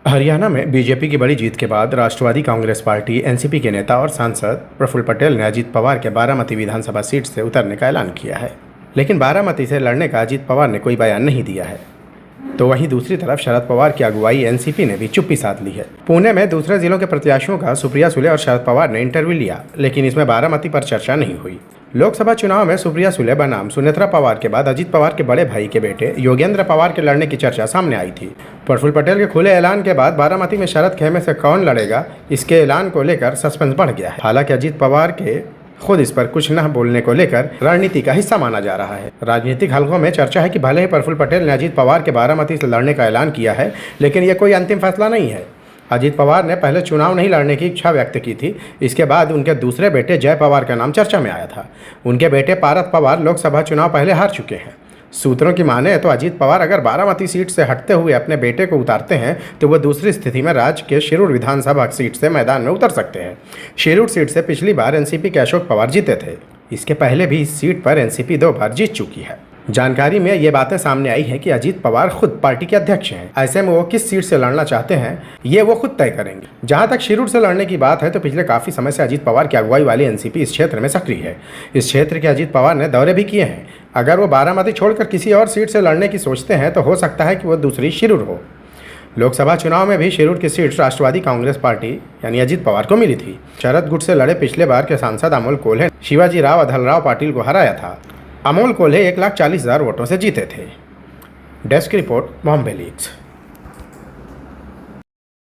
हरियाणा में बीजेपी की बड़ी जीत के बाद राष्ट्रवादी कांग्रेस पार्टी एनसीपी के नेता और सांसद प्रफुल्ल पटेल ने अजीत पवार के बारामती विधानसभा सीट से उतरने का ऐलान किया है। लेकिन बारामती से लड़ने का अजीत पवार ने कोई बयान नहीं दिया है। तो वहीं दूसरी तरफ शरद पवार की अगुवाई एनसीपी ने भी चुप्पी साध ली है। पुणे में दूसरे जिलों के प्रत्याशियों का सुप्रिया सुले और शरद पवार ने इंटरव्यू लिया, लेकिन इसमें बारामती पर चर्चा नहीं हुई। लोकसभा चुनाव में सुप्रिया सुले बनाम सुनेत्रा पवार के बाद अजीत पवार के बड़े भाई के बेटे योगेंद्र पवार के लड़ने की चर्चा सामने आई थी। प्रफुल्ल पटेल के खुले ऐलान के बाद बारामती में शरद खेमे से कौन लड़ेगा, इसके ऐलान को लेकर सस्पेंस बढ़ गया है। हालांकि अजीत पवार के खुद इस पर कुछ न बोलने को लेकर रणनीति का हिस्सा माना जा रहा है। राजनीतिक हलकों में चर्चा है कि भले ही प्रफुल्ल पटेल ने अजीत पवार के बारामती से लड़ने का ऐलान किया है, लेकिन यह कोई अंतिम फैसला नहीं है। अजीत पवार ने पहले चुनाव नहीं लड़ने की इच्छा व्यक्त की थी। इसके बाद उनके दूसरे बेटे जय पवार का नाम चर्चा में आया था। उनके बेटे पारस पवार लोकसभा चुनाव पहले हार चुके हैं। सूत्रों की माने तो अजीत पवार अगर बारामती सीट से हटते हुए अपने बेटे को उतारते हैं तो वह दूसरी स्थिति में राज्य के शिरूर विधानसभा सीट से मैदान में उतर सकते हैं। शिरूर सीट से पिछली बार एनसीपी के अशोक पवार जीते थे। इसके पहले भी इस सीट पर एनसीपी 2 बार जीत चुकी है। जानकारी में ये बातें सामने आई हैं कि अजीत पवार खुद पार्टी के अध्यक्ष हैं। ऐसे में वो किस सीट से लड़ना चाहते हैं ये वो खुद तय करेंगे। जहां तक शिरूर से लड़ने की बात है तो पिछले काफ़ी समय से अजीत पवार की अगुवाई वाली एनसीपी इस क्षेत्र में सक्रिय है। इस क्षेत्र के अजीत पवार ने दौरे भी किए हैं। अगर वो बारामती छोड़कर किसी और सीट से लड़ने की सोचते हैं तो हो सकता है कि वो दूसरी शिरूर हो। लोकसभा चुनाव में भी शिरूर की सीट राष्ट्रवादी कांग्रेस पार्टी यानी अजीत पवार को मिली थी। शरद गुट से लड़े पिछले बार के सांसद अमोल कोल्हे शिवाजी राव अधलराव पाटिल को हराया था। अमोल कोल्हे 1,40,000 वोटों से जीते थे। Desk report, Bombay leaks.